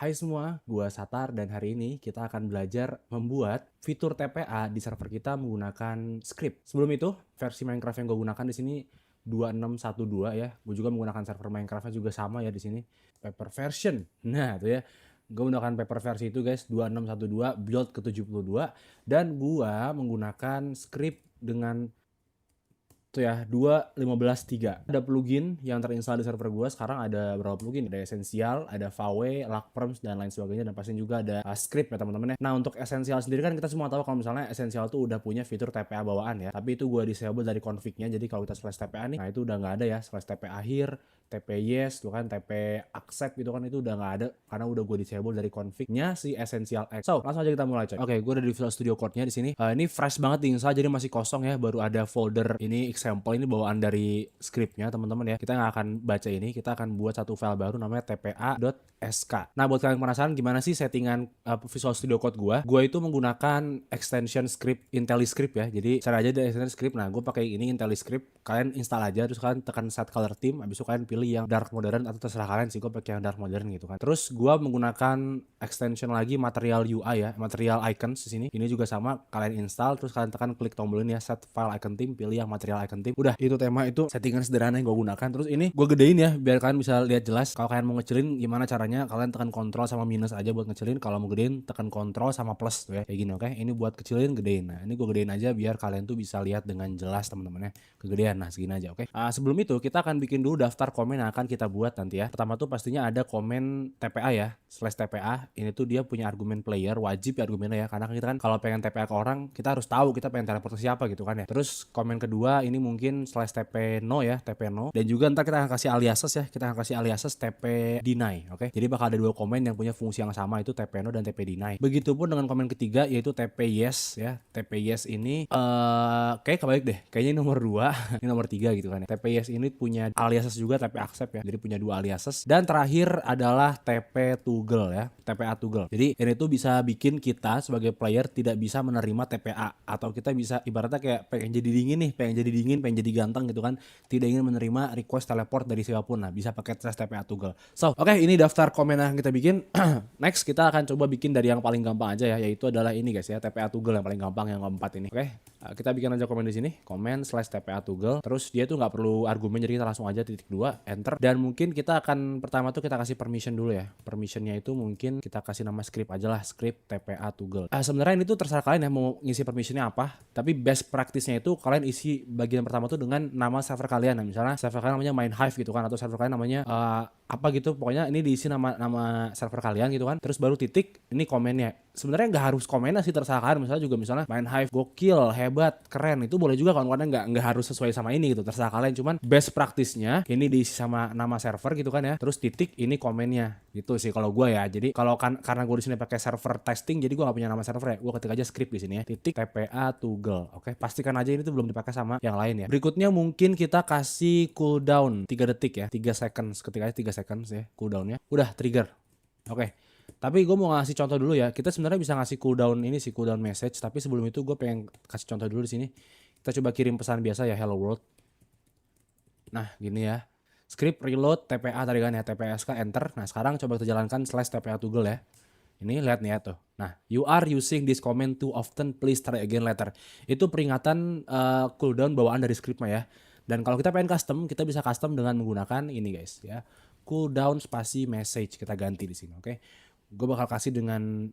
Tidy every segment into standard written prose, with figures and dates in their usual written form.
Hai semua, gua Satar dan hari ini kita akan belajar membuat fitur TPA di server kita menggunakan script. Sebelum itu, versi Minecraft yang gue gunakan di sini 2612 ya. Gue juga menggunakan server Minecraftnya juga sama ya di sini. Paper version. Nah, itu ya. Gue menggunakan paper versi itu guys, 2612 build ke-72 dan gua menggunakan script dengan itu ya 2.15.3. Ada plugin yang terinstall di server gue sekarang. Ada berapa plugin? Ada Essential, ada VW, Lagperms dan lain sebagainya, dan pasti juga ada script ya teman-teman ya. Nah, untuk Essential sendiri kan kita semua tahu kalau misalnya Essential tuh udah punya fitur TPA bawaan ya, tapi itu gue disable dari config-nya. Jadi kalau kita slash TPA nih, nah itu udah nggak ada ya, slash TP akhir, TP yes tuh kan, TP accept gitu kan, itu udah nggak ada karena udah gue disable dari config-nya si Essential X. So langsung aja kita mulai coy. Oke, gue udah di Visual Studio Code-nya di sini. Ini fresh banget diinstal, jadi masih kosong ya, baru ada folder ini example, ini bawaan dari scriptnya teman-teman ya. Kita nggak akan baca ini, kita akan buat satu file baru namanya tpa.sk. Nah, buat kalian penasaran gimana sih settingan Visual Studio Code gua itu menggunakan extension script IntelliScript ya. Jadi cara aja dari extension script. Nah, gue pakai ini IntelliScript. Kalian install aja, terus kalian tekan set color theme, habis itu kalian pilih yang dark modern atau terserah kalian sih. Gue pakai yang dark modern gitu kan. Terus gue menggunakan extension lagi material UI ya, material icons di sini. Ini juga sama, kalian install terus kalian tekan klik tombol ini ya, set file icon theme, pilih yang material icon theme. Udah, itu tema itu settingan sederhana yang gue gunakan. Terus ini gue gedein ya biar kalian bisa lihat jelas. Kalau kalian mau ngecilin gimana caranya, kalian tekan kontrol sama minus aja buat ngecilin. Kalau mau gedein tekan kontrol sama plus tuh ya, kayak gini. Oke, ini buat kecilin, gedein. Nah, ini gue gedein aja biar kalian tuh bisa lihat dengan jelas teman-teman ya, kegedean. Nah, segini aja. Oke, sebelum itu kita akan bikin dulu daftar komen yang akan kita buat nanti ya. Pertama tuh pastinya ada komen TPA ya, slash TPA. Ini tuh dia punya argumen player, wajib ya argumennya ya, karena kita kan kalau pengen TPA ke orang, kita harus tahu kita pengen teleport ke siapa gitu kan ya. Terus komen kedua ini mungkin slash TP no ya, TP no. Dan juga ntar kita akan kasih aliases ya, kita akan kasih aliases TP deny. Oke, jadi bakal ada dua komen yang punya fungsi yang sama, itu TP no dan TP deny. Begitupun dengan komen ketiga yaitu TP yes ya. TP yes ini kayak kebalik deh, kayaknya ini nomor 2 ini nomor 3 gitu kan ya. TP yes ini punya aliases juga, TP accept ya, jadi punya dua aliases. Dan terakhir adalah TP toggle ya, TPA toggle. Jadi ini tuh bisa bikin kita sebagai player tidak bisa menerima TPA, atau kita bisa ibaratnya kayak pengen jadi dingin nih, pengen jadi ganteng gitu kan, tidak ingin menerima request teleport dari siapapun. Nah, bisa pakai slash TPA toggle. So, oke, ini daftar komen yang kita bikin. Next kita akan coba bikin dari yang paling gampang aja ya, yaitu adalah ini guys ya, TPA toggle yang paling gampang, yang keempat ini. Oke, kita bikin aja komen di sini, komen slash TPA toggle. Terus dia tuh nggak perlu argumen, jadi kita langsung aja titik 2 enter. Dan mungkin kita akan pertama tuh kita kasih permission dulu ya. Permissionnya itu mungkin kita kasih nama script aja lah, script TPA toggle. Sebenarnya ini tuh terserah kalian ya mau ngisi permissionnya apa, tapi best practice-nya itu kalian isi bagian pertama tuh dengan nama server kalian. Nah, misalnya server kalian namanya main hive gitu kan, atau server kalian namanya apa gitu, pokoknya ini diisi nama server kalian gitu kan. Terus baru titik, ini komennya. Sebenarnya nggak harus komennya sih, terserah kalian. Misalnya main hive gokil, hebat, keren, itu boleh juga kan, karena nggak harus sesuai sama ini gitu, terserah kalian. Cuman best practice-nya ini diisi sama nama server gitu kan ya, terus titik ini komennya gitu sih kalau gue ya. Jadi kalau kan karena gue di sini pakai server testing, jadi gue nggak punya nama server ya, gue ketik aja script di sini ya, titik TPA toggle. Oke, pastikan aja ini tuh belum dipakai sama yang lain ya. Berikutnya mungkin kita kasih cooldown 3 detik ya, 3 seconds, ketik aja 3 seconds ya cooldownnya. Udah trigger. Oke, tapi gue mau ngasih contoh dulu ya. Kita sebenarnya bisa ngasih cooldown ini sih, cooldown message, tapi sebelum itu gue pengen kasih contoh dulu di sini. Kita coba kirim pesan biasa ya, hello world. Nah, gini ya. Script reload TPA tadi kan ya, TPSK enter. Nah, sekarang coba kita jalankan slash TPA toggle ya. Ini lihat nih ya tuh. Nah, you are using this comment too often, please try again later. Itu peringatan cooldown bawaan dari script mah ya. Dan kalau kita pengen custom, kita bisa custom dengan menggunakan ini guys ya. Cooldown spasi message, kita ganti di sini, oke. Gue bakal kasih dengan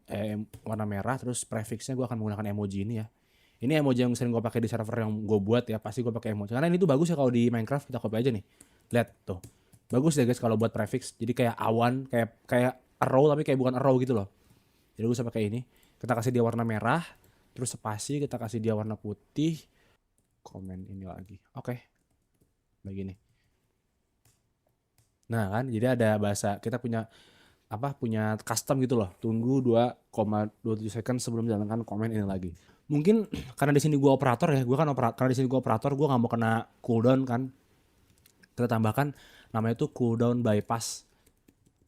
warna merah, terus prefixnya gue akan menggunakan emoji ini ya. Ini emoji yang sering gue pakai di server yang gue buat ya, pasti gue pakai emoji. Karena ini tuh bagus ya kalau di Minecraft, kita copy aja nih. Lihat tuh. Bagus ya guys kalau buat prefix. Jadi kayak awan, kayak arrow tapi kayak bukan arrow gitu loh. Jadi gue bisa pakai ini. Kita kasih dia warna merah, terus spasi kita kasih dia warna putih. Komen ini lagi. Oke. Begini. Nah kan, jadi ada bahasa, kita punya punya custom gitu loh. Tunggu 2,27 second sebelum jalankan komen ini lagi. Mungkin karena di sini gue operator ya, karena di sini gue operator, gue nggak mau kena cooldown kan. Kita tambahkan namanya itu cooldown bypass.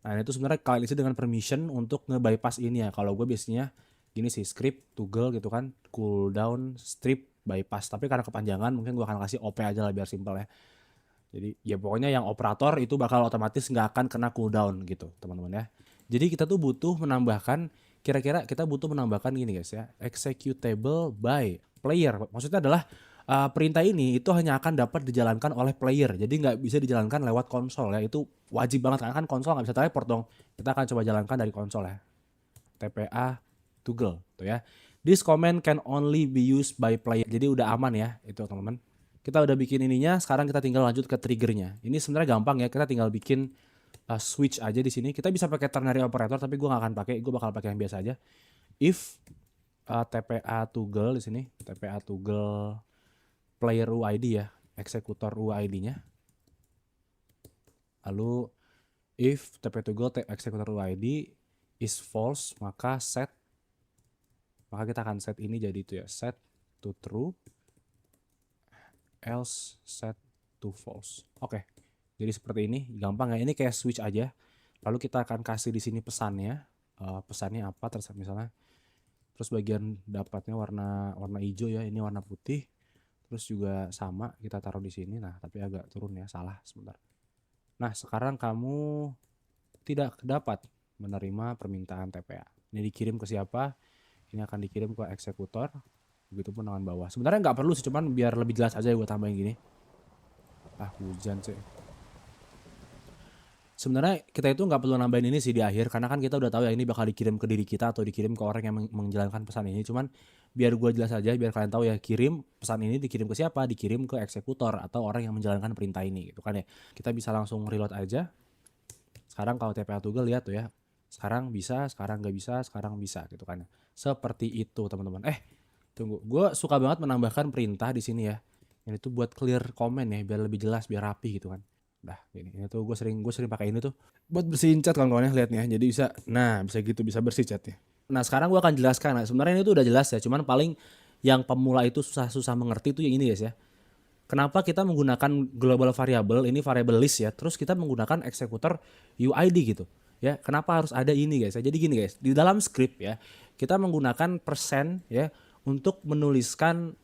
Nah, itu sebenarnya kalian isi dengan permission untuk nge-bypass ini ya. Kalau gue biasanya gini sih, script toggle gitu kan, cooldown strip bypass. Tapi karena kepanjangan mungkin gue akan kasih OP aja lah biar simpel ya. Jadi ya pokoknya yang operator itu bakal otomatis nggak akan kena cooldown gitu teman-teman ya. Jadi kita tuh butuh menambahkan, kira-kira kita butuh menambahkan gini guys ya, executable by player. Maksudnya adalah perintah ini itu hanya akan dapat dijalankan oleh player. Jadi nggak bisa dijalankan lewat konsol ya. Itu wajib banget karena kan konsol nggak bisa teleport dong. Kita akan coba jalankan dari konsol ya. TPA toggle tuh ya. This command can only be used by player. Jadi udah aman ya itu teman-teman. Kita udah bikin ininya, sekarang kita tinggal lanjut ke triggernya. Ini sebenarnya gampang ya, kita tinggal bikin switch aja di sini. Kita bisa pakai ternary operator tapi gue nggak akan pakai, gue bakal pakai yang biasa aja. If TPA toggle di sini, TPA toggle player UID ya, eksekutor UID-nya. Lalu if TPA toggle eksekutor UID is false, maka kita akan set ini jadi itu ya, set to true, else set to false. Oke. Jadi seperti ini, gampang ya. Ini kayak switch aja. Lalu kita akan kasih di sini pesannya. Pesannya apa? Terus misalnya, terus bagian dapatnya warna hijau ya. Ini warna putih. Terus juga sama kita taruh di sini. Nah, tapi agak turun ya. Salah sebentar. Nah, sekarang kamu tidak dapat menerima permintaan TPA. Ini dikirim ke siapa? Ini akan dikirim ke eksekutor. Begitupun dengan bawah. Sebenarnya nggak perlu sih, cuman biar lebih jelas aja gue tambahin gini. Hujan sih. Sebenarnya kita itu nggak perlu nambahin ini sih di akhir, karena kan kita udah tahu ya ini bakal dikirim ke diri kita atau dikirim ke orang yang menjalankan pesan ini. Cuman biar gue jelas aja, biar kalian tahu ya, kirim pesan ini dikirim ke siapa? Dikirim ke eksekutor atau orang yang menjalankan perintah ini gitu kan ya. Kita bisa langsung reload aja. Sekarang kalau TPA toggle lihat tuh ya, sekarang bisa, sekarang nggak bisa, sekarang bisa gitu kan ya. Seperti itu teman-teman. Tunggu, gue suka banget menambahkan perintah di sini ya. Ini tuh buat clear comment ya, biar lebih jelas, biar rapi gitu kan. Nah ini tuh gue sering pakai ini tuh buat bersihin chat kawan-kawannya, lihat nih ya. Jadi bisa gitu, bisa bersih chatnya. Nah sekarang gue akan jelaskan. Nah sebenarnya ini tuh udah jelas ya, cuman paling yang pemula itu susah mengerti tuh yang ini guys ya. Kenapa kita menggunakan global variable, ini variable list ya, terus kita menggunakan eksekutor UID gitu ya. Kenapa harus ada ini guys ya? Jadi gini guys, di dalam script ya kita menggunakan persen ya untuk menuliskan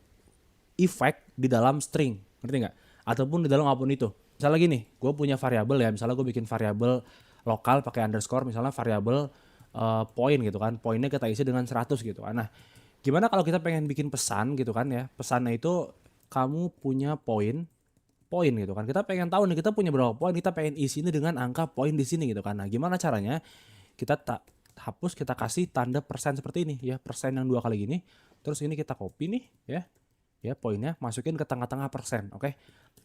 efek di dalam string, ngerti nggak? Ataupun di dalam apapun itu. Misalnya gini, gue punya variabel ya, misalnya gue bikin variabel lokal pakai underscore, misalnya variabel poin gitu kan, poinnya kita isi dengan 100 gitu kan. Nah, gimana kalau kita pengen bikin pesan gitu kan ya, pesannya itu kamu punya poin gitu kan, kita pengen tahu nih kita punya berapa poin, kita pengen isi ini dengan angka poin di sini gitu kan. Nah, gimana caranya? Kita hapus, kita kasih tanda persen seperti ini ya, persen yang 2 kali gini, terus ini kita copy nih ya poinnya, masukin ke tengah-tengah persen. Oke.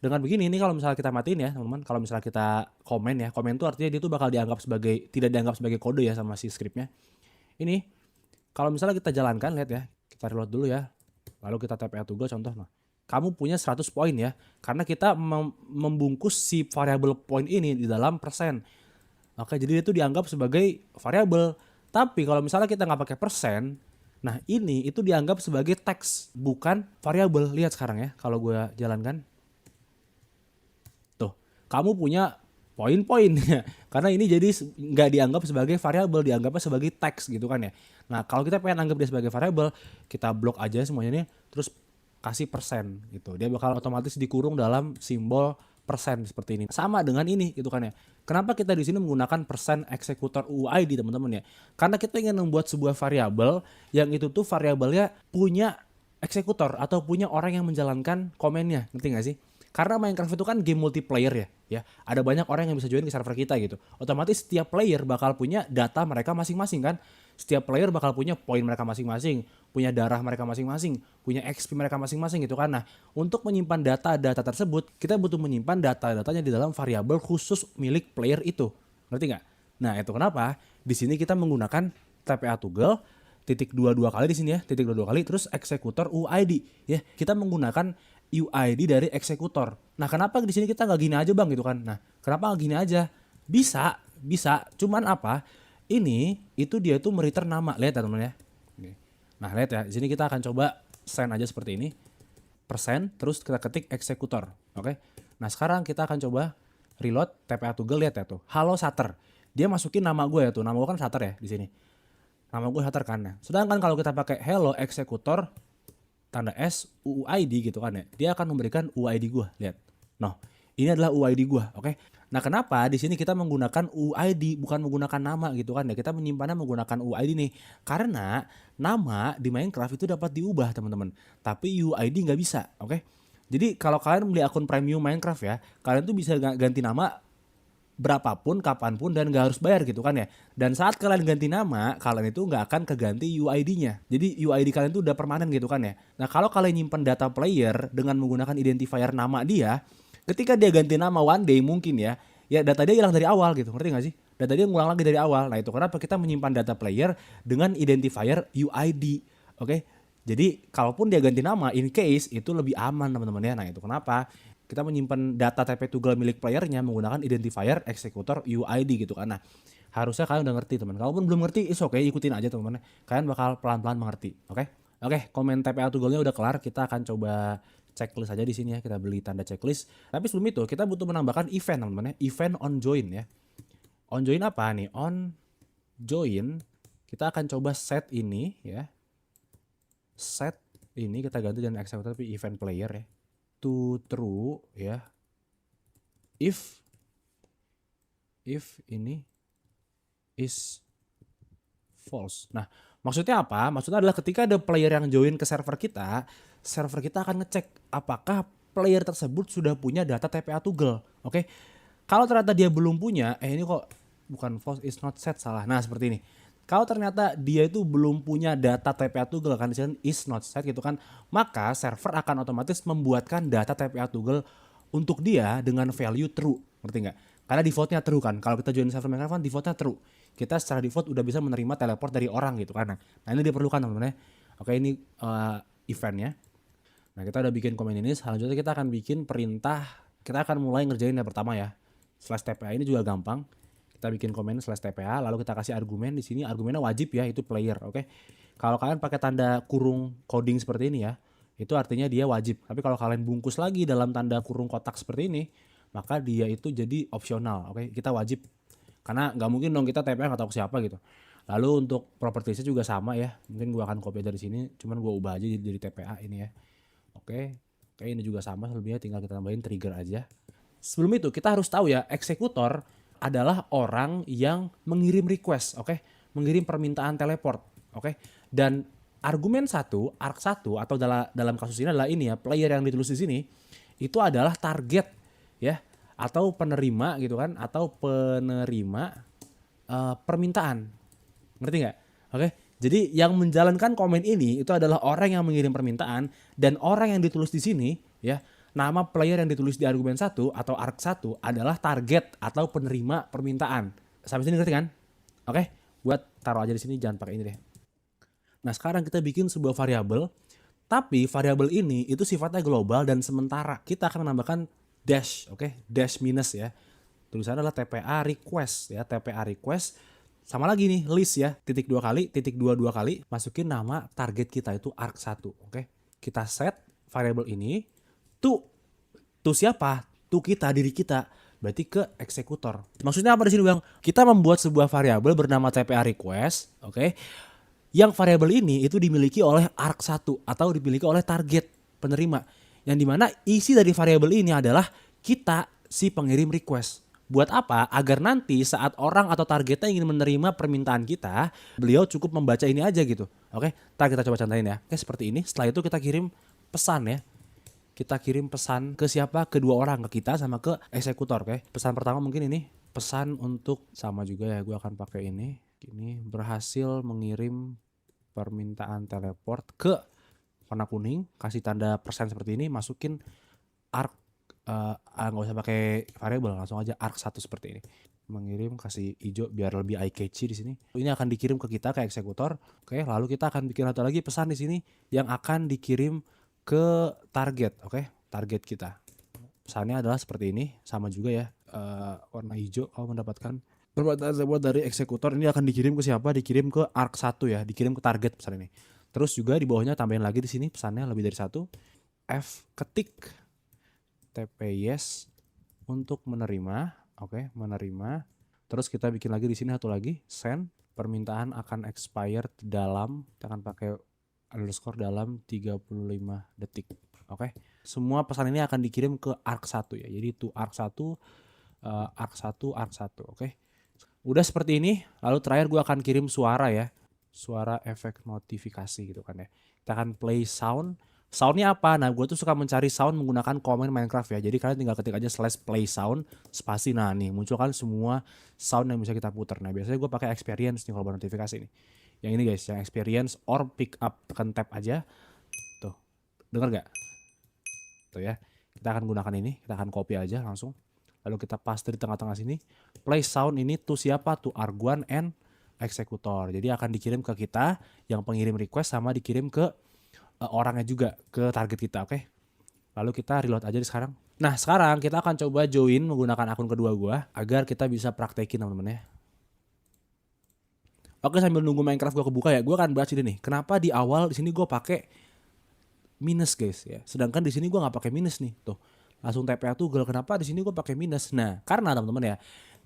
Dengan begini, ini kalau misalnya kita matiin ya teman-teman, kalau misalnya kita komen ya, komen itu artinya dia tuh bakal tidak dianggap sebagai kode ya sama si scriptnya. Ini kalau misalnya kita jalankan, lihat ya, kita reload dulu ya, lalu kita TPA toggle contoh. Nah, kamu punya 100 poin ya, karena kita membungkus si variabel poin ini di dalam persen. Oke, jadi itu dianggap sebagai variabel. Tapi kalau misalnya kita nggak pakai persen, nah ini itu dianggap sebagai teks, bukan variabel. Lihat sekarang ya, kalau gue jalankan. Tuh, kamu punya poin-poin ya. Karena ini jadi nggak dianggap sebagai variabel, dianggapnya sebagai teks gitu kan ya. Nah, kalau kita pengen anggap dia sebagai variabel, kita blok aja semuanya nih, terus kasih persen gitu. Dia bakal otomatis dikurung dalam simbol persen seperti ini. Sama dengan ini gitu kan ya. Kenapa kita di sini menggunakan persen eksekutor UID teman-teman ya? Karena kita ingin membuat sebuah variabel yang itu tuh variabelnya punya eksekutor atau punya orang yang menjalankan komennya. Ngerti gak sih? Karena Minecraft itu kan game multiplayer ya. Ada banyak orang yang bisa join ke server kita gitu. Otomatis setiap player bakal punya data mereka masing-masing kan. Setiap player bakal punya poin mereka masing-masing, punya darah mereka masing-masing, punya XP mereka masing-masing gitu kan. Nah, untuk menyimpan data-data tersebut, kita butuh menyimpan data-datanya di dalam variabel khusus milik player itu. Ngerti nggak? Nah, itu kenapa di sini kita menggunakan TPA toggle titik 22 kali di sini ya, titik 22 kali, terus eksekutor UID ya. Kita menggunakan UID dari eksekutor. Nah, kenapa di sini kita nggak gini aja bang gitu kan? Nah, kenapa nggak gini aja? Bisa, cuman apa? Itu dia tuh mereturn nama, lihat ya teman ya. Nah lihat ya, di sini kita akan coba send aja seperti ini, persen, terus kita ketik eksekutor, oke. Nah sekarang kita akan coba reload TPA toggle, lihat ya tuh, halo Shutter, dia masukin nama gue ya tuh, nama gue kan Shutter ya di sini, nama gue Shutter kan ya. Sedangkan kalau kita pakai hello eksekutor tanda S UID gitu kan ya, dia akan memberikan UID gue, lihat. Nah ini adalah UID gue, oke. Nah, kenapa di sini kita menggunakan UID bukan menggunakan nama gitu kan ya. Kita menyimpannya menggunakan UID nih. Karena nama di Minecraft itu dapat diubah, teman-teman. Tapi UID nggak bisa, oke? Jadi kalau kalian beli akun premium Minecraft ya, kalian tuh bisa ganti nama berapapun, kapanpun, dan gak harus bayar gitu kan ya. Dan saat kalian ganti nama, kalian itu gak akan keganti UID-nya. Jadi UID kalian itu udah permanen gitu kan ya. Nah, kalau kalian nyimpen data player dengan menggunakan identifier nama dia, ketika dia ganti nama one day mungkin ya data dia hilang dari awal gitu, ngerti gak sih? Data dia ngulang lagi dari awal. Nah, itu kenapa kita menyimpan data player dengan identifier UID, oke? Jadi kalaupun dia ganti nama, in case itu lebih aman teman-teman ya. Nah, itu kenapa kita menyimpan data TP tunggal milik playernya menggunakan identifier eksekutor UID gitu kan. Nah, harusnya kalian udah ngerti teman. Kalaupun belum ngerti, is oke, ikutin aja teman-teman. Kalian bakal pelan-pelan mengerti, oke? Oke, komen TPA tunggalnya udah kelar. Kita akan coba checklist aja di sini ya. Kita beli tanda checklist. Tapi sebelum itu kita butuh menambahkan event teman-teman ya. Event on join ya. On join apa nih? On join kita akan coba set ini ya. Set ini kita ganti dengan eksekutor tapi event player ya. To true ya. If ini is false. Nah, maksudnya apa? Maksudnya adalah ketika ada player yang join ke server kita akan ngecek apakah player tersebut sudah punya data TPA tunggal. Oke. Kalau ternyata dia belum punya, ini kok bukan false is not set, salah. Nah, seperti ini. Kalau ternyata dia itu belum punya data TPA tunggal kan disini is not set gitu kan, maka server akan otomatis membuatkan data TPA tunggal untuk dia dengan value true, ngerti nggak? Karena defaultnya true kan. Kalau kita join server Minecraft kan defaultnya true. Kita secara default udah bisa menerima teleport dari orang gitu kan. Nah ini diperlukan teman-teman ya. Oke, ini eventnya. Nah, kita udah bikin komen ini. Selanjutnya kita akan bikin perintah. Kita akan mulai ngerjain yang pertama ya. Slash TPA ini juga gampang. Kita bikin komen slash TPA, lalu kita kasih argumen di sini. Argumennya wajib ya, itu player, oke. Kalau kalian pakai tanda kurung coding seperti ini ya, itu artinya dia wajib. Tapi kalau kalian bungkus lagi dalam tanda kurung kotak seperti ini, maka dia itu jadi opsional, oke. Kita wajib. Karena nggak mungkin dong kita TPA nggak tahu ke siapa gitu. Lalu untuk propertiesnya juga sama ya. Mungkin gua akan copy dari sini, cuman gua ubah aja jadi TPA ini ya. Oke. Oke, ini juga sama selebihnya, tinggal kita tambahin trigger aja. Sebelum itu kita harus tahu ya, eksekutor adalah orang yang mengirim request, oke? Mengirim permintaan teleport, oke? Dan argumen 1, arc 1 atau dalam kasus ini adalah ini ya, player yang ditulis di sini itu adalah target ya, atau penerima gitu kan, atau penerima permintaan. Ngerti nggak? Oke? Jadi yang menjalankan komen ini itu adalah orang yang mengirim permintaan, dan orang yang ditulis di sini ya, nama player yang ditulis di argumen 1 atau arc 1 adalah target atau penerima permintaan. Sampai sini ngerti kan? Oke, buat taruh aja di sini, jangan pakai ini deh. Nah, sekarang kita bikin sebuah variabel, tapi variabel ini itu sifatnya global dan sementara. Kita akan menambahkan dash, oke? Dash minus ya. Tulisannya adalah TPA request ya, TPA request. Sama lagi nih list ya, titik 2 kali, titik 2 kali, masukin nama target kita itu arc 1, oke? Kita set variabel ini to siapa? To kita, diri kita. Berarti ke eksekutor. Maksudnya apa di sini, Bang? Kita membuat sebuah variabel bernama TPA request, oke? Yang variabel ini itu dimiliki oleh arc 1 atau dimiliki oleh target penerima. Yang dimana isi dari variabel ini adalah kita, si pengirim request. Buat apa? Agar nanti saat orang atau targetnya ingin menerima permintaan kita, beliau cukup membaca ini aja gitu. Oke, ntar kita coba contohin ya. Oke, seperti ini. Setelah itu kita kirim pesan ya. Kita kirim pesan ke siapa? Kedua orang, ke kita sama ke eksekutor. Oke, pesan pertama mungkin ini. Pesan untuk, sama juga ya, gue akan pakai ini. Ini berhasil mengirim permintaan teleport ke warna kuning. Kasih tanda persen seperti ini. Masukin arc. Nggak usah pakai variabel, langsung aja arc 1 seperti ini. Mengirim, kasih hijau biar lebih eye catchy di sini. Ini akan dikirim ke kita, ke eksekutor. Oke, lalu kita akan bikin satu lagi pesan di sini yang akan dikirim ke target, oke? Target kita. Pesannya adalah seperti ini, sama juga ya. Warna hijau kalau mendapatkan permintaan teleport dari eksekutor, ini akan dikirim ke siapa? Dikirim ke arc 1 ya, dikirim ke target pesan ini. Terus juga di bawahnya tambahin lagi di sini pesannya lebih dari 1. F ketik TP yes untuk menerima, oke, menerima. Terus kita bikin lagi di sini satu lagi, send, permintaan akan expired dalam, kita akan pakai underscore dalam 35 detik. Oke. Semua pesan ini akan dikirim ke arc 1 ya. Jadi to arc 1 arc 1, oke. Udah seperti ini, lalu terakhir gue akan kirim suara ya. Suara efek notifikasi gitu kan ya. Kita akan play sound. Soundnya apa? Nah, gue tuh suka mencari sound menggunakan komen Minecraft ya. Jadi kalian tinggal ketik aja /play sound spasi. Nah nih muncul kan semua sound yang bisa kita putar. Nah biasanya gue pakai experience nih kalau buat notifikasi nih. Yang ini guys, yang experience or pick up, tekan tab aja. Tuh, dengar gak? Tuh ya. Kita akan gunakan ini, kita akan copy aja langsung. Lalu kita paste di tengah-tengah sini. Play sound ini tuh siapa? Tuh Arguan and eksekutor. Jadi akan dikirim ke kita yang pengirim request sama dikirim ke orangnya juga, ke target kita, oke? Lalu kita reload aja sekarang. Nah sekarang kita akan coba join menggunakan akun kedua gua agar kita bisa praktekin teman-teman ya. Oke, sambil nunggu Minecraft gua kebuka ya, gua akan bahas ini nih. Kenapa di awal di sini gua pakai minus guys ya. Sedangkan di sini gua nggak pakai minus nih. Tuh. Langsung TPA toggle. Kenapa di sini gue pakai minus? Nah, karena teman-teman ya,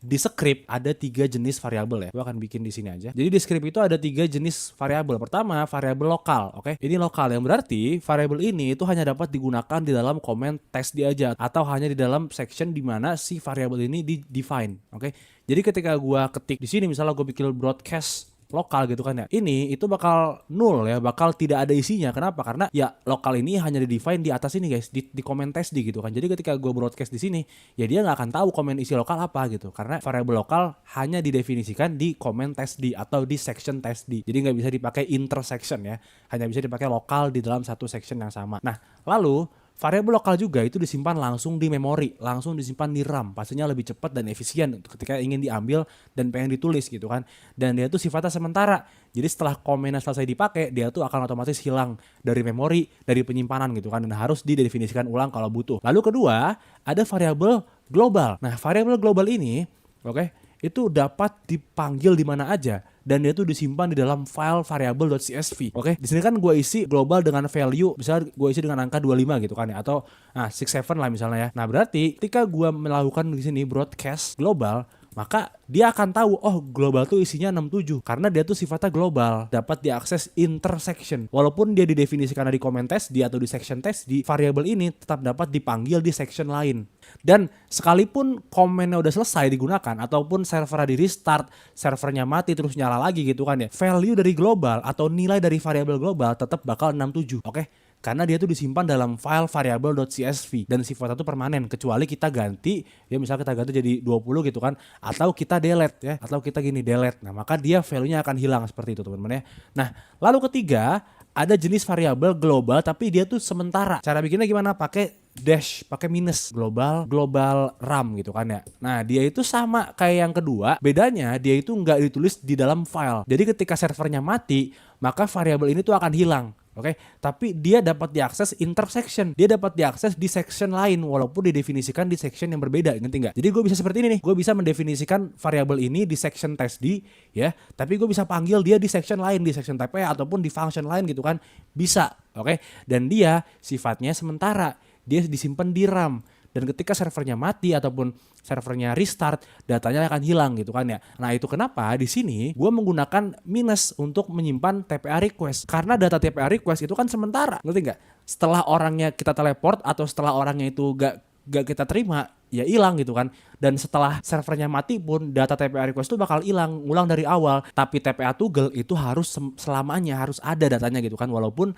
di script ada 3 jenis variabel ya. Gue akan bikin di sini aja. Jadi di script itu ada 3 jenis variabel. Pertama, variabel lokal, oke? Ini lokal yang berarti variabel ini itu hanya dapat digunakan di dalam komen test dia aja atau hanya di dalam section di mana si variabel ini di define, oke? Jadi ketika gue ketik di sini misalnya gue bikin broadcast lokal gitu kan ya, ini itu bakal null ya, bakal tidak ada isinya. Kenapa? Karena ya lokal ini hanya di define di atas ini guys, di komen test di gitu kan. Jadi ketika gue broadcast di sini ya dia nggak akan tahu komen isi lokal apa gitu, karena variabel lokal hanya didefinisikan di komen test di atau di section test di. Jadi nggak bisa dipakai intersection ya, hanya bisa dipakai lokal di dalam satu section yang sama. Nah lalu variabel lokal juga itu disimpan langsung di memori, langsung disimpan di RAM. Pastinya lebih cepat dan efisien ketika ingin diambil dan pengen ditulis gitu kan. Dan dia tuh sifatnya sementara. Jadi setelah komennya selesai dipakai, dia tuh akan otomatis hilang dari memori, dari penyimpanan gitu kan. Dan harus didefinisikan ulang kalau butuh. Lalu kedua, ada variabel global. Nah, variabel global ini, oke, itu dapat dipanggil di mana aja dan dia tuh disimpan di dalam file variable.csv. Oke, di sini kan gue isi global dengan value, misalnya gue isi dengan angka 25 gitu kan ya, atau 67 lah misalnya ya. Nah, berarti ketika gue melakukan di sini broadcast global, maka dia akan tahu oh global tuh isinya 67 karena dia tuh sifatnya global, dapat diakses intersection. Walaupun dia didefinisikan di comment test di atau di section test di, variabel ini tetap dapat dipanggil di section lain. Dan sekalipun komennya udah selesai digunakan ataupun servernya di restart, servernya mati terus nyala lagi gitu kan ya, value dari global atau nilai dari variabel global tetap bakal 67, oke? Karena dia tuh disimpan dalam file variable.csv dan sifatnya itu permanen kecuali kita ganti ya, misalnya kita ganti jadi 20 gitu kan, atau kita delete ya, atau kita gini delete. Nah, maka dia value-nya akan hilang seperti itu teman-teman ya. Nah, lalu ketiga ada jenis variabel global tapi dia tuh sementara. Cara bikinnya gimana? Pakai dash, pakai minus, global RAM gitu kan ya. Nah, dia itu sama kayak yang kedua, bedanya dia itu nggak ditulis di dalam file. Jadi ketika servernya mati, maka variabel ini tuh akan hilang. Oke, tapi dia dapat diakses intersection, dia dapat diakses di section lain walaupun didefinisikan di section yang berbeda, ngerti nggak? Jadi gue bisa seperti ini nih, gue bisa mendefinisikan variabel ini di section test di ya, tapi gue bisa panggil dia di section lain, di section type ataupun di function lain gitu kan, bisa, oke? Dan dia sifatnya sementara, dia disimpan di RAM. Dan ketika servernya mati ataupun servernya restart, datanya akan hilang gitu kan ya. Nah itu kenapa di sini gue menggunakan minus untuk menyimpan TPA request. Karena data TPA request itu kan sementara, ngerti nggak? Setelah orangnya kita teleport atau setelah orangnya itu gak kita terima, ya hilang gitu kan. Dan setelah servernya mati pun data TPA request itu bakal hilang, ngulang dari awal. Tapi TPA toggle itu harus selamanya harus ada datanya gitu kan. Walaupun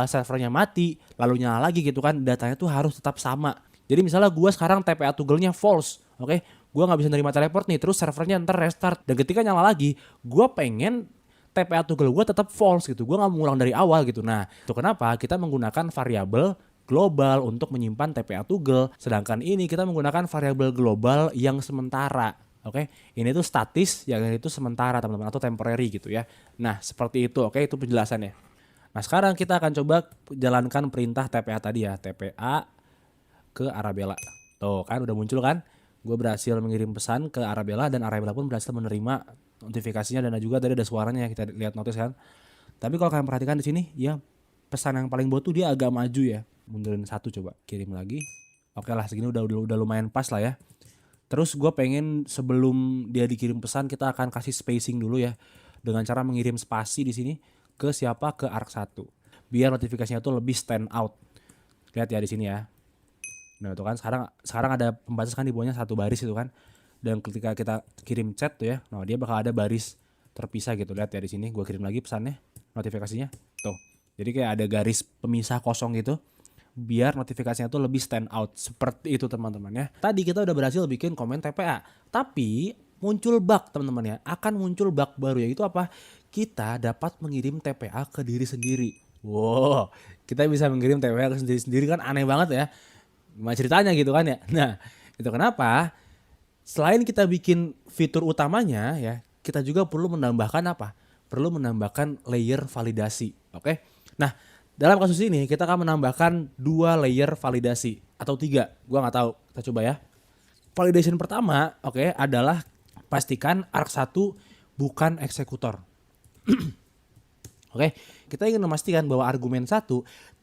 servernya mati lalu nyala lagi gitu kan, datanya tuh harus tetap sama. Jadi misalnya gue sekarang TPA toggle-nya false, oke? Gue nggak bisa nerima teleport nih, terus servernya ntar restart. Dan ketika nyala lagi, gue pengen TPA toggle gue tetap false gitu. Gue nggak mau ngulang dari awal gitu. Nah, itu kenapa kita menggunakan variabel global untuk menyimpan TPA toggle. Sedangkan ini kita menggunakan variabel global yang sementara. Oke, ini tuh statis, yang itu sementara teman-teman, atau temporary gitu ya. Nah, seperti itu, oke, itu penjelasannya. Nah, sekarang kita akan coba jalankan perintah TPA tadi ya, TPA ke Arabella. Tuh kan udah muncul kan? Gue berhasil mengirim pesan ke Arabella dan Arabella pun berhasil menerima notifikasinya dan juga tadi ada suaranya, kita lihat notis kan. Tapi kalau kalian perhatikan di sini ya, pesan yang paling bawah tuh dia agak maju ya. Mundurin satu, coba kirim lagi. Oke lah, segini udah lumayan pas lah ya. Terus gue pengen sebelum dia dikirim pesan kita akan kasih spacing dulu ya, dengan cara mengirim spasi di sini ke siapa, ke arc 1. Biar notifikasinya tuh lebih stand out. Lihat ya di sini ya. Nah itu kan sekarang ada pembatas kan di bawahnya satu baris itu kan. Dan ketika kita kirim chat tuh ya, nah dia bakal ada baris terpisah gitu. Lihat ya di sini, gue kirim lagi pesannya, notifikasinya. Tuh. Jadi kayak ada garis pemisah kosong gitu. Biar notifikasinya tuh lebih stand out. Seperti itu teman-teman ya. Tadi kita udah berhasil bikin komen TPA. Tapi muncul bug teman-teman ya. Akan muncul bug baru, yaitu apa? Kita dapat mengirim TPA ke diri sendiri. Wow, kita bisa mengirim TPA ke sendiri kan aneh banget ya. Gimana ceritanya gitu kan ya. Nah, itu kenapa? Selain kita bikin fitur utamanya ya, kita juga perlu menambahkan apa? Perlu menambahkan layer validasi. Oke. Nah, dalam kasus ini kita akan menambahkan 2 layer validasi atau 3. Gua nggak tahu. Kita coba ya. Validation pertama, oke, adalah pastikan arc 1 bukan eksekutor. Oke, kita ingin memastikan bahwa argumen 1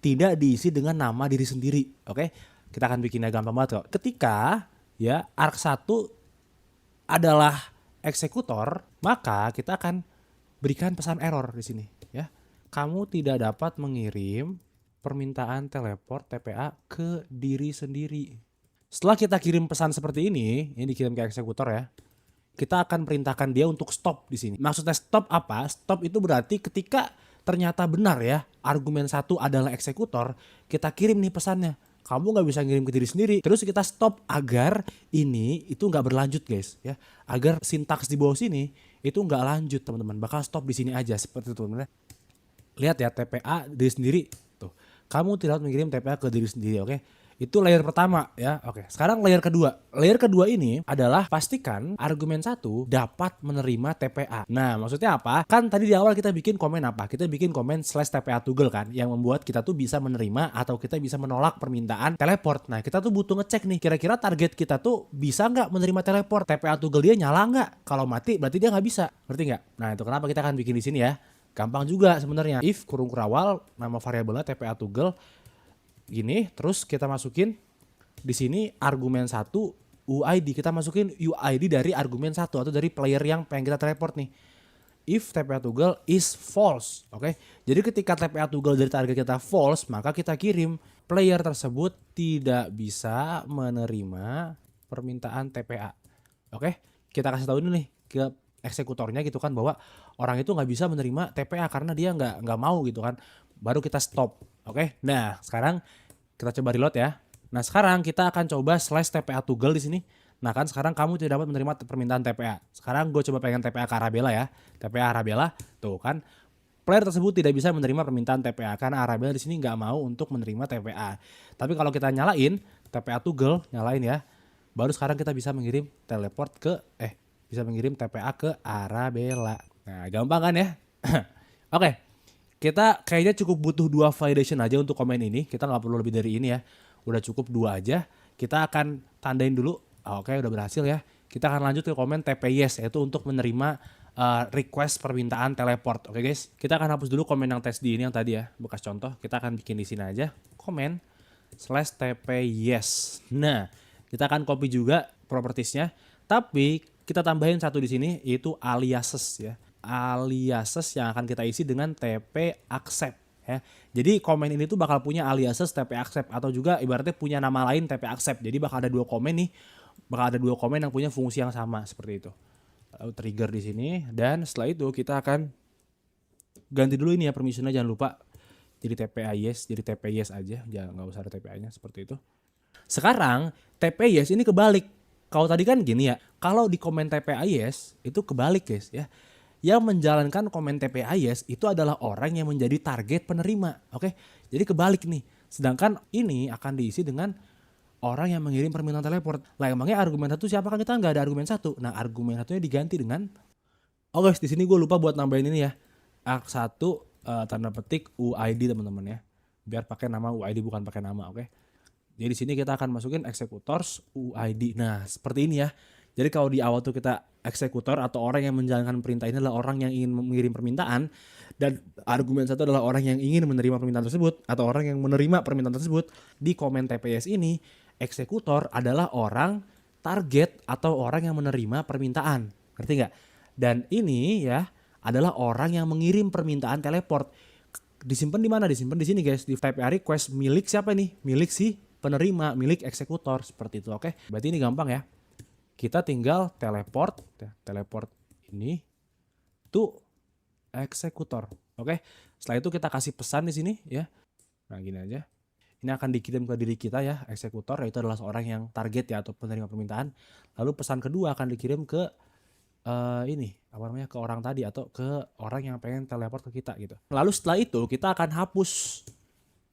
tidak diisi dengan nama diri sendiri. Oke, kita akan bikinnya gampang banget kok. Ketika ya arc 1 adalah eksekutor, maka kita akan berikan pesan error di sini ya. Kamu tidak dapat mengirim permintaan teleport TPA ke diri sendiri. Setelah kita kirim pesan seperti ini dikirim ke eksekutor ya, kita akan perintahkan dia untuk stop di sini. Maksudnya stop apa? Stop itu berarti ketika ternyata benar ya, argumen 1 adalah eksekutor, kita kirim nih pesannya. Kamu nggak bisa ngirim ke diri sendiri. Terus kita stop agar ini itu nggak berlanjut guys ya. Agar sintaks di bawah sini itu nggak lanjut teman-teman. Bakal stop di sini aja seperti itu teman-teman. Lihat ya TPA diri sendiri tuh. Kamu tidak mengirim TPA ke diri sendiri, oke? Itu layer pertama ya. Oke, sekarang layer kedua. Layer kedua ini adalah pastikan argumen 1 dapat menerima TPA. Nah, maksudnya apa? Kan tadi di awal kita bikin komen apa? Kita bikin komen /TPA toggle kan, yang membuat kita tuh bisa menerima atau kita bisa menolak permintaan teleport. Nah, kita tuh butuh ngecek nih, kira-kira target kita tuh bisa nggak menerima teleport? TPA toggle dia nyala nggak? Kalau mati berarti dia nggak bisa. Ngerti nggak? Nah, itu kenapa kita akan bikin di sini ya. Gampang juga sebenarnya. If kurung kurawal nama variabelnya TPA toggle gini, terus kita masukin di sini argumen 1 UID, kita masukin UID dari argumen 1 atau dari player yang pengen kita teleport nih. If TPA toggle is false, oke? Jadi ketika TPA toggle dari target kita false, maka kita kirim player tersebut tidak bisa menerima permintaan TPA. Oke? Kita kasih tahu ini nih ke eksekutornya gitu kan, bahwa orang itu nggak bisa menerima TPA karena dia nggak mau gitu kan. Baru kita stop. Oke? Nah, sekarang kita coba reload ya. Nah, sekarang kita akan coba /TPA toggle di sini. Nah, kan sekarang kamu tidak dapat menerima permintaan TPA. Sekarang gue coba pengen TPA ke Arabella ya. TPA Arabella, tuh kan. Player tersebut tidak bisa menerima permintaan TPA karena Arabella di sini nggak mau untuk menerima TPA. Tapi kalau kita nyalain TPA toggle, nyalain ya. Baru sekarang kita bisa mengirim teleport ke bisa mengirim TPA ke Arabella. Nah, gampang kan ya? Oke. Kita kayaknya cukup butuh 2 validation aja untuk komen ini. Kita nggak perlu lebih dari ini ya. Udah cukup 2 aja. Kita akan tandain dulu. Oke, udah berhasil ya. Kita akan lanjut ke komen TP yes, yaitu untuk menerima request permintaan teleport. Oke guys, kita akan hapus dulu komen yang tes di ini yang tadi ya, bekas contoh. Kita akan bikin di sini aja komen /TP yes. Nah, kita akan copy juga propertiesnya. Tapi kita tambahin satu di sini, yaitu aliases ya. Aliases yang akan kita isi dengan TP accept ya. Jadi komen ini tuh bakal punya aliases TP accept atau juga ibaratnya punya nama lain TP accept. Jadi bakal ada 2 komen nih. Bakal ada 2 komen yang punya fungsi yang sama seperti itu. Trigger di sini dan setelah itu kita akan ganti dulu ini ya permissionnya, jangan lupa jadi TPA yes, jadi TP yes aja, jangan nggak usah ada TPA-nya seperti itu. Sekarang TP yes ini kebalik. Kalau tadi kan gini ya, kalau di komen TPA yes itu kebalik guys ya. Yang menjalankan komen TPA yes itu adalah orang yang menjadi target penerima. Oke, jadi kebalik nih. Sedangkan ini akan diisi dengan orang yang mengirim permintaan teleport. Lah emangnya argumen 1 siapa, kan kita nggak ada argumen 1. Nah argumen 1-nya diganti dengan guys, di sini gue lupa buat nambahin ini ya. Arc 1 tanda petik UID teman-teman ya. Biar pakai nama UID bukan pakai nama, oke. Jadi di sini kita akan masukin executors UID. Nah, seperti ini ya. Jadi kalau di awal tuh kita eksekutor atau orang yang menjalankan perintah ini adalah orang yang ingin mengirim permintaan, dan argumen 1 adalah orang yang ingin menerima permintaan tersebut atau orang yang menerima permintaan tersebut. Di komen TPS ini eksekutor adalah orang target atau orang yang menerima permintaan. Ngerti nggak? Dan ini ya adalah orang yang mengirim permintaan teleport. Disimpan di mana? Disimpan di sini guys, di TPA request milik siapa nih? Milik si penerima milik eksekutor seperti itu. Oke, berarti ini gampang ya. Kita tinggal teleport ini to eksekutor. Oke, setelah itu kita kasih pesan di sini ya. Nah gini aja. Ini akan dikirim ke diri kita ya, eksekutor, yaitu adalah seorang yang target ya atau penerima permintaan. Lalu pesan kedua akan dikirim ke ke orang tadi atau ke orang yang pengen teleport ke kita gitu. Lalu setelah itu kita akan hapus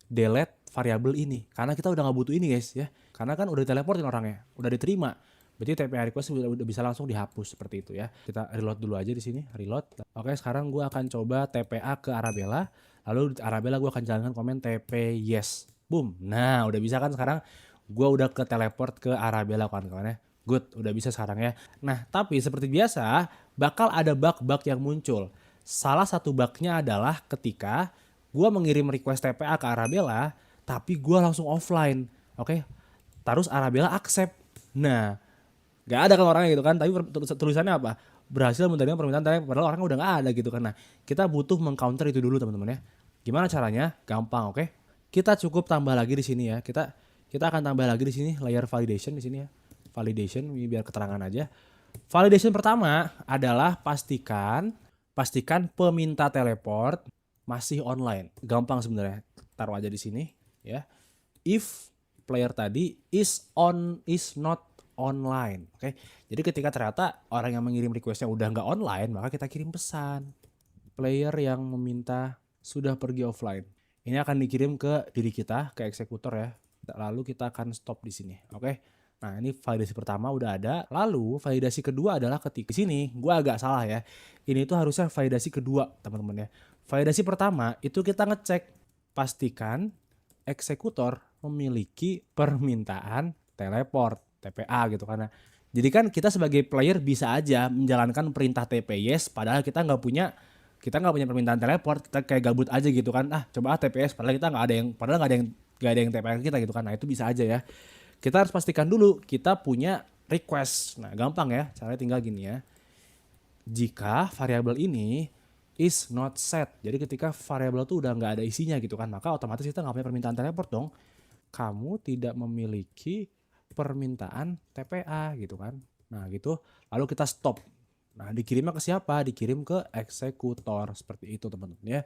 delete variabel ini karena kita udah nggak butuh ini guys ya. Karena kan udah diteleportin orangnya, udah diterima. Berarti TPA request udah bisa langsung dihapus seperti itu ya. Kita reload dulu aja di sini, reload. Oke, sekarang gue akan coba TPA ke Arabella. Lalu di Arabella gue akan jalankan komen TP yes. Boom. Nah, udah bisa kan sekarang gue udah ke teleport ke Arabella kawan-kawan ya. Good, udah bisa sekarang ya. Nah, tapi seperti biasa bakal ada bug-bug yang muncul. Salah satu bugnya adalah ketika gue mengirim request TPA ke Arabella, tapi gue langsung offline. Oke, terus Arabella accept. Nah, gak ada kan orangnya gitu kan, tapi tulisannya apa? Berhasil menerima permintaan TPA, padahal orangnya udah gak ada gitu kan. Nah, kita butuh mengcounter itu dulu teman-teman ya. Gimana caranya? Gampang, oke? Kita cukup tambah lagi di sini ya. Kita akan tambah lagi di sini layer validation di sini ya. Validation, ini biar keterangan aja. Validation pertama adalah pastikan peminta teleport masih online. Gampang sebenarnya. Taruh aja di sini ya. If player tadi is not online. Oke. Jadi ketika ternyata orang yang mengirim requestnya udah nggak online, maka kita kirim pesan. Player yang meminta sudah pergi offline. Ini akan dikirim ke diri kita, ke eksekutor ya. Lalu kita akan stop di sini. Oke. Nah, ini validasi pertama udah ada. Lalu validasi kedua adalah ketika di sini gue agak salah ya. Ini tuh harusnya validasi kedua, teman-teman ya. Validasi pertama itu kita ngecek pastikan eksekutor memiliki permintaan teleport TPA gitu karena jadi kan kita sebagai player bisa aja menjalankan perintah TP yes padahal kita nggak punya permintaan teleport, kita kayak gabut aja gitu kan, coba TPS padahal kita nggak ada yang TPS kita gitu kan. Nah itu bisa aja ya, kita harus pastikan dulu kita punya request. Nah gampang ya, caranya tinggal gini ya, jika variabel ini is not set, jadi ketika variabel tuh udah nggak ada isinya gitu kan, maka otomatis kita nggak punya permintaan teleport dong, kamu tidak memiliki permintaan TPA gitu kan. Nah gitu, lalu kita stop. Nah dikirimnya ke siapa? Dikirim ke eksekutor seperti itu teman-teman ya.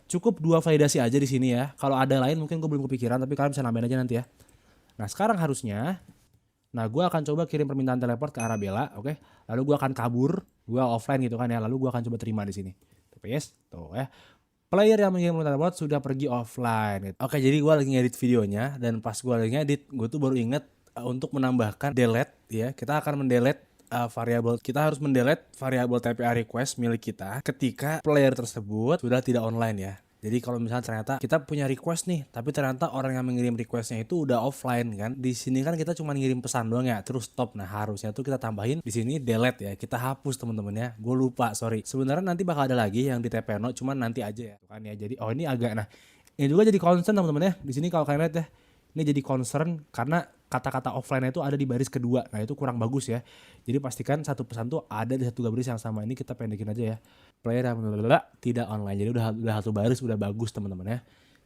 Cukup 2 validasi aja di sini ya. Kalau ada lain mungkin gue belum kepikiran, tapi kalian bisa nambahin aja nanti ya. Nah sekarang harusnya, gue akan coba kirim permintaan teleport ke Arabella, oke? Lalu gue akan kabur, gue offline gitu kan ya. Lalu gue akan coba terima di sini. TPS tuh ya. Player yang mengirim permintaan teleport sudah pergi offline. Gitu. Oke, jadi gue lagi ngedit videonya dan pas gue lagi ngedit, gue tuh baru inget untuk menambahkan delete ya. Kita akan mendelete kita harus mendelete variabel TPA request milik kita ketika player tersebut sudah tidak online ya. Jadi kalau misalnya ternyata kita punya request nih, tapi ternyata orang yang mengirim requestnya itu udah offline kan. Di sini kan kita cuma ngirim pesan doang ya, terus stop. Nah harusnya tuh kita tambahin di sini delete ya. Kita hapus teman-teman ya. Gue lupa, sorry. Sebenarnya nanti bakal ada lagi yang di TPA note, cuman nanti aja ya. Kan ya. Jadi ini agak ini juga jadi concern teman-teman ya. Di sini kalau kalian lihat ya, ini jadi concern karena kata-kata offline itu ada di baris kedua. Nah itu kurang bagus ya. Jadi pastikan satu pesan tuh ada di satu baris yang sama. Ini kita pendekin aja ya. Player yang tidak online. Jadi udah satu baris udah bagus teman-teman ya.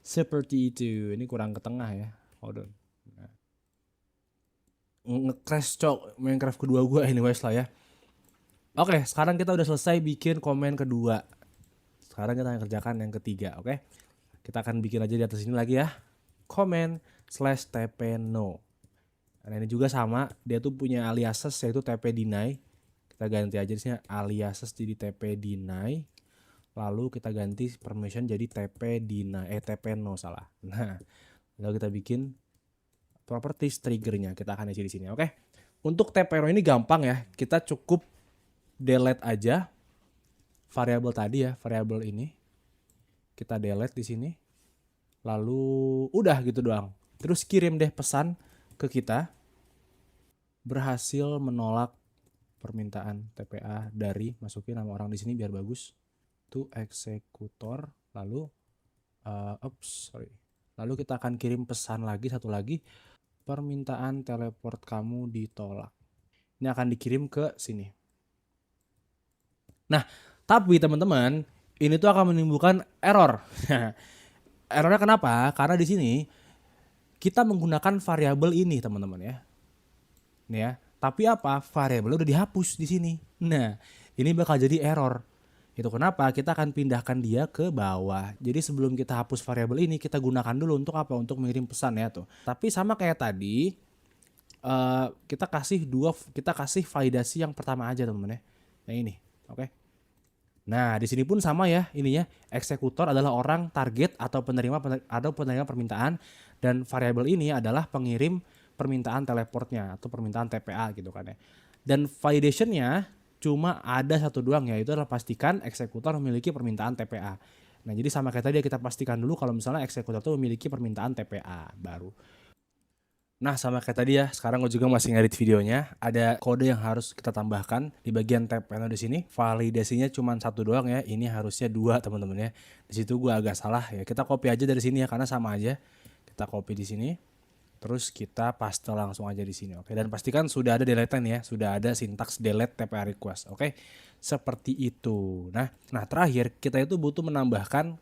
Seperti itu. Ini kurang ke tengah ya. Hold on. Nah. Nge-crash cok Minecraft kedua gue anyways lah ya. Oke, sekarang kita udah selesai bikin komen kedua. Sekarang kita akan kerjakan yang ketiga, oke? Kita akan bikin aja di atas ini lagi ya. Comment/tp no. Nah ini juga sama, dia tuh punya aliases yaitu TP deny. Kita ganti aja di sini aliases jadi TP deny. Lalu kita ganti permission jadi TP deny, TP no salah. Nah, lalu kita bikin properties triggernya. Kita akan isi di sini, oke? Untuk TP no ini gampang ya. Kita cukup delete aja variabel tadi ya, variabel ini. Kita delete di sini. Lalu udah gitu doang. Terus kirim deh pesan ke kita. Berhasil menolak permintaan TPA dari, masukin nama orang di sini biar bagus, to eksekutor. Lalu lalu kita akan kirim pesan lagi, satu lagi, permintaan teleport kamu ditolak. Ini akan dikirim ke sini. Nah tapi teman-teman, ini tuh akan menimbulkan error. Errornya kenapa? Karena di sini kita menggunakan variabel ini teman-teman ya. Nih ya, tapi apa? Variabelnya udah dihapus di sini. Nah, ini bakal jadi error. Itu kenapa kita akan pindahkan dia ke bawah. Jadi sebelum kita hapus variabel ini, kita gunakan dulu untuk apa? Untuk mengirim pesan ya tuh. Tapi sama kayak tadi, kita kasih validasi yang pertama aja teman-teman ya. Yang ini, oke? Nah, di sini pun sama ya ininya. Eksekutor adalah orang target atau penerima permintaan, dan variabel ini adalah pengirim permintaan teleportnya atau permintaan TPA gitu kan ya. Dan validationnya cuma ada satu doang, yaitu adalah pastikan eksekutor memiliki permintaan TPA. Nah, jadi sama kayak tadi kita pastikan dulu kalau misalnya eksekutor itu memiliki permintaan TPA baru. Nah, sama kayak tadi ya, sekarang gue juga masih ngedit videonya. Ada kode yang harus kita tambahkan di bagian tab panel di sini. Validasinya cuma satu doang ya. Ini harusnya 2 teman-teman ya. Di situ gue agak salah ya. Kita copy aja dari sini ya, karena sama aja. Kita copy di sini. Terus kita paste langsung aja di sini, oke? Dan pastikan sudah ada deletean ya, sudah ada sintaks delete TPA request, oke? Seperti itu. Nah terakhir kita butuh menambahkan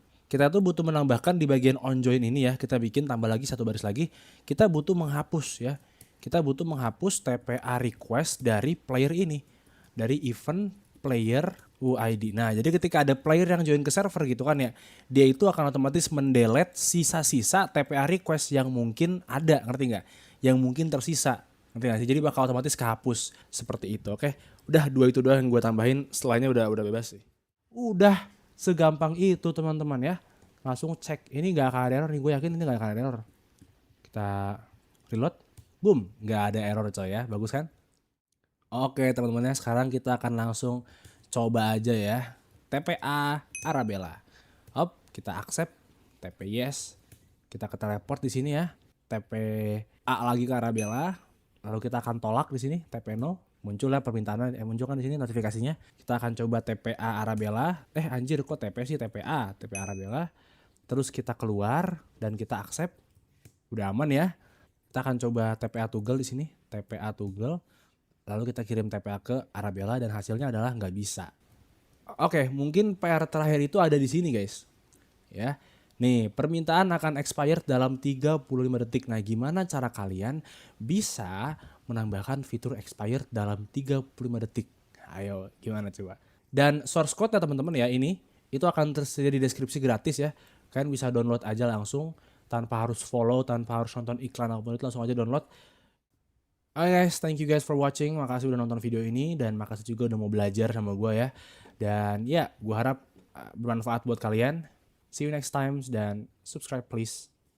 di bagian on join ini ya. Kita bikin tambah lagi satu baris lagi. Kita butuh menghapus ya. Kita butuh menghapus TPA request dari player ini, dari event player UID. Nah, jadi ketika ada player yang join ke server gitu kan ya, dia itu akan otomatis mendelete sisa-sisa TPA request yang mungkin ada, ngerti nggak? Yang mungkin tersisa, ngerti nggak sih? Jadi bakal otomatis kehapus seperti itu, oke? Udah 2 itu doang yang gue tambahin, setelahnya udah bebas sih. Udah segampang itu teman-teman ya. Langsung cek, ini nggak akan ada error nih, gue yakin ini nggak akan ada error. Kita reload, boom, nggak ada error coy ya, bagus kan? Oke teman-teman ya, sekarang kita akan langsung coba aja ya. TPA Arabella. Hop, kita accept. TP yes. Kita ke teleport di sini ya. TPA lagi ke Arabella. Lalu kita akan tolak di sini TP no. Muncul ya permintaan, muncul kan di sini notifikasinya. Kita akan coba TPA Arabella. Anjir kok TP sih, TPA Arabella. Terus kita keluar dan kita accept. Udah aman ya. Kita akan coba TPA Toggle di sini. TPA Toggle. Lalu kita kirim TPA ke Arabella dan hasilnya adalah nggak bisa. Oke, mungkin PR terakhir itu ada di sini guys. Ya, nih permintaan akan expired dalam 35 detik. Nah, gimana cara kalian bisa menambahkan fitur expired dalam 35 detik? Ayo, gimana coba? Dan source code ya teman-teman ya, ini itu akan tersedia di deskripsi gratis ya. Kalian bisa download aja langsung tanpa harus follow, tanpa harus nonton iklan apapun itu, langsung aja download. Oke guys, thank you guys for watching. Makasih udah nonton video ini dan makasih juga udah mau belajar sama gue ya. Dan ya, gue harap bermanfaat buat kalian. See you next time dan subscribe please.